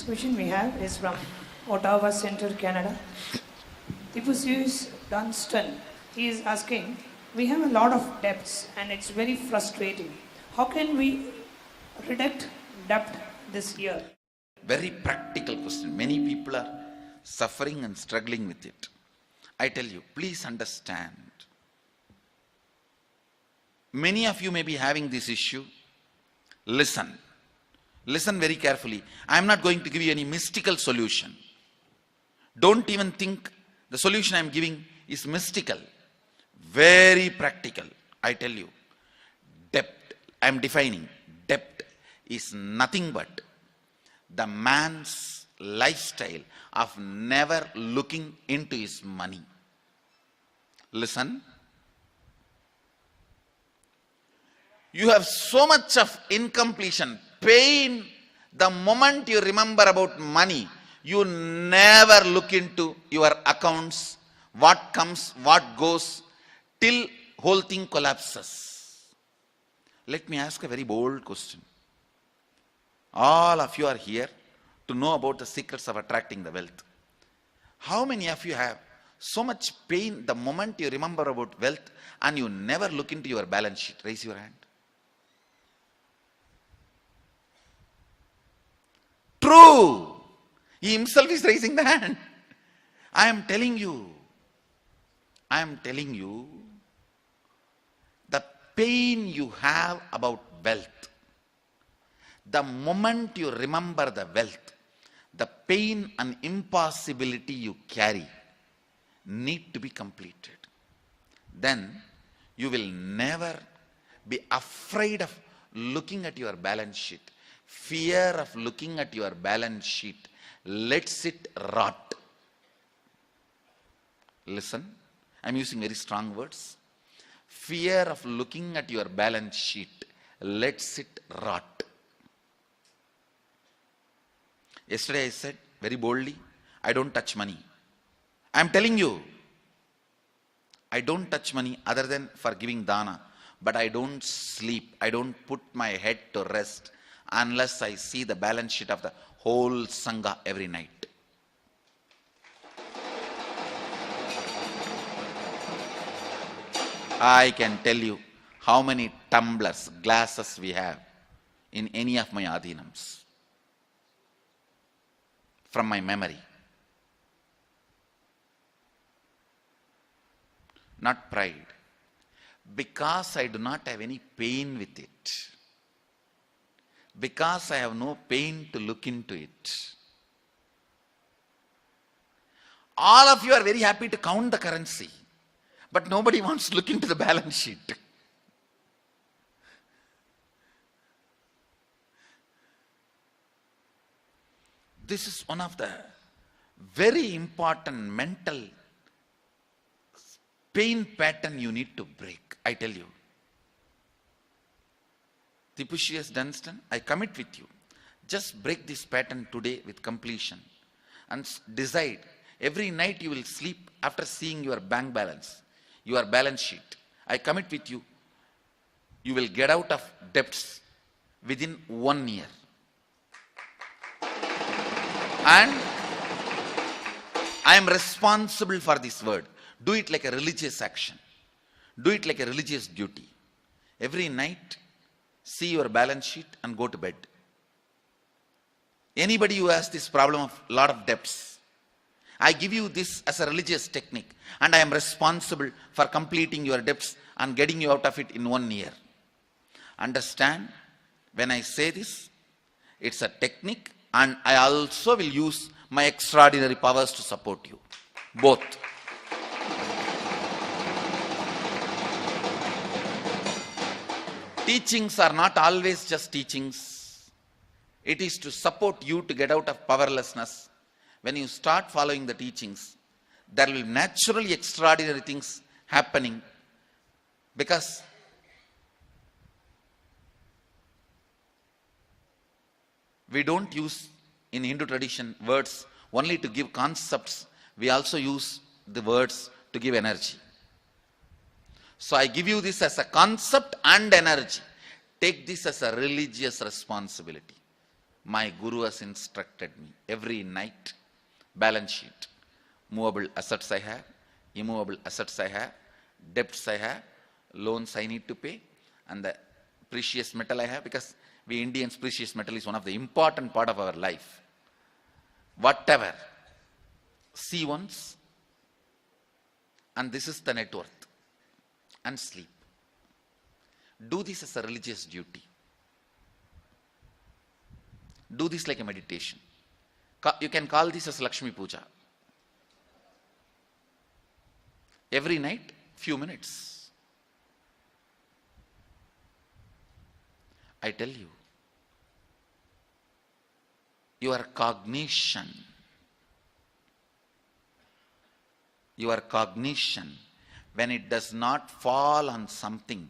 question we have is from Ottawa Center, Canada. Tipusius Dunstan, he is asking, we have a lot of debts and it's very frustrating. How can we reduce debt this year? Very practical question. Many people are suffering and struggling with it. I tell you, please understand. Many of you may be having this issue. Listen. Listen very carefully. I am not going to give you any mystical solution. Don't even think the solution I am giving is mystical. Very practical. I tell you. Debt, I am defining. Debt is nothing but the man's lifestyle of never looking into his money. Listen. You have so much of incompletion, pain. The moment you remember about money, you never look into your accounts, what comes, what goes, till whole thing collapses. Let me ask a very bold question. All of you are here to know about the secrets of attracting the wealth. How many of you have so much pain the moment you remember about wealth and you never look into your balance sheet? Raise your hand. True. He himself is raising the hand. I am telling you, the pain you have about wealth, the moment you remember the wealth, the pain and impossibility you carry need to be completed. Then you will never be afraid of looking at your balance sheet. Fear of looking at your balance sheet lets it rot. Listen, I am using very strong words. Fear of looking at your balance sheet lets it rot. Yesterday I said very boldly, I don't touch money. I am telling you, I don't touch money other than for giving dana. But I don't sleep. I don't put my head to rest unless I see the balance sheet of the whole Sangha every night. I can tell you how many tumblers, glasses we have in any of my adhinams from my memory. Not pride. Because I do not have any pain with it. Because I have no pain to look into it. All of you are very happy to count the currency, but nobody wants to look into the balance sheet. This is one of the very important mental pain pattern you need to break, I tell you. Tipusius Dunstan, I commit with you. Just break this pattern today with completion and decide. Every night you will sleep after seeing your bank balance, your balance sheet. I commit with you, you will get out of debts within 1 year. And I am responsible for this word. Do it like a religious action. Do it like a religious duty. Every night, see your balance sheet and go to bed. Anybody who has this problem of lot of debts, I give you this as a religious technique and I am responsible for completing your debts and getting you out of it in 1 year. Understand, when I say this, it's a technique and I also will use my extraordinary powers to support you. Both. Teachings are not always just teachings. It is to support you to get out of powerlessness. When you start following the teachings, there will naturally extraordinary things happening, because we don't use in Hindu tradition words only to give concepts. We also use the words to give energy. So I give you this as a concept and energy. Take this as a religious responsibility. my Guru has instructed me. Every night, balance sheet. Movable assets I have, immovable assets I have, debts I have, loans I need to pay, and the precious metal I have, because we Indians, precious metal is one of the important part of our life. Whatever. See once, and this is the net worth, and sleep. Do this as a religious duty. Do this like a meditation. You can call this as Lakshmi Puja. Every night, few minutes. I tell you, your cognition, when it does not fall on something,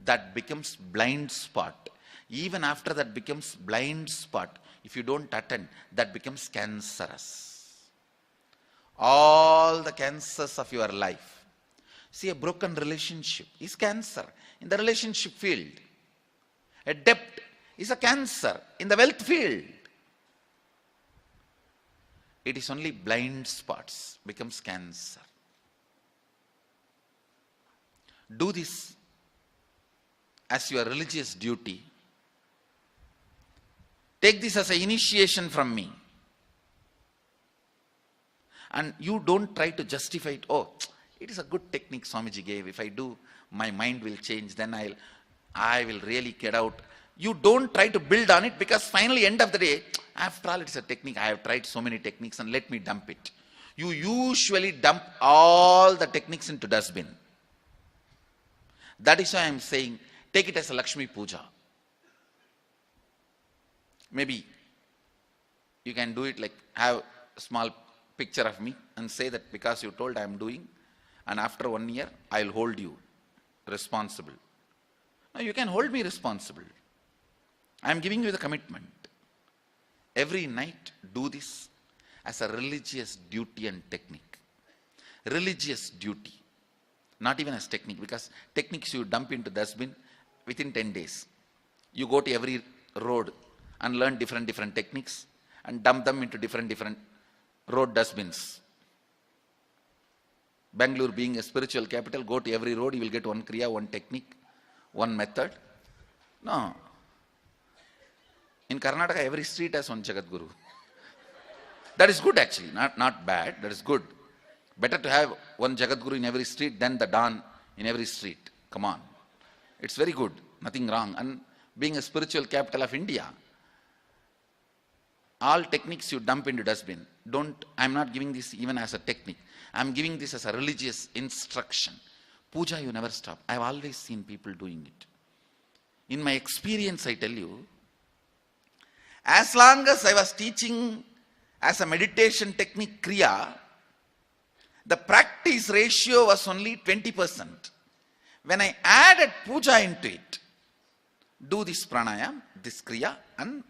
that becomes blind spot. Even after that becomes blind spot, if you don't attend, that becomes cancerous. All the cancers of your life. See, a broken relationship is cancer in the relationship field. A debt is a cancer in the wealth field. It is only blind spots becomes cancer. Do this as your religious duty. Take this as an initiation from me. And you don't try to justify it. Oh, it is a good technique Swamiji gave. If I do, my mind will change. Then I will really get out. You don't try to build on it, because finally, end of the day, after all, it's a technique. I have tried so many techniques and let me dump it. You usually dump all the techniques into dustbin. That is why I am saying, take it as a Lakshmi Puja. Maybe you can do it like, have a small picture of me and say that because you told I am doing, and after 1 year, I will hold you responsible. Now you can hold me responsible. I am giving you the commitment. Every night, do this as a religious duty and technique. Religious duty. Not even as technique, because techniques you dump into dustbin within 10 days. You go to every road and learn different techniques and dump them into different road dustbins. Bangalore being a spiritual capital, go to every road, you will get one kriya, one technique, one method. No. In Karnataka, every street has one Jagadguru. That is good actually, not bad, that is good. Better to have one Jagadguru in every street than the Don in every street. Come on. It's very good, nothing wrong. And being a spiritual capital of India, all techniques you dump into dustbin. I'm not giving this even as a technique. I'm giving this as a religious instruction. Puja, you never stop. I've always seen people doing it. In my experience, I tell you, as long as I was teaching as a meditation technique Kriya, the practice ratio was only 20%. When I added Puja into it, do this pranayam, this Kriya, and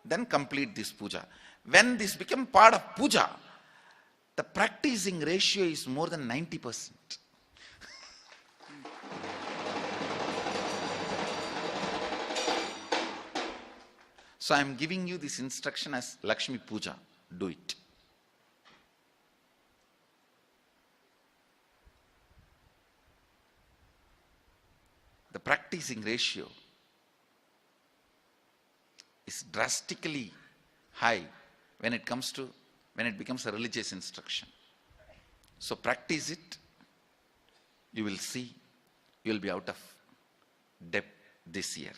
then complete this Puja. When this became part of Puja, the practicing ratio is more than 90%. So I am giving you this instruction as Lakshmi Puja. Do it. The practicing ratio is drastically high when it becomes a religious instruction. So practice it. You will see, you will be out of debt this year.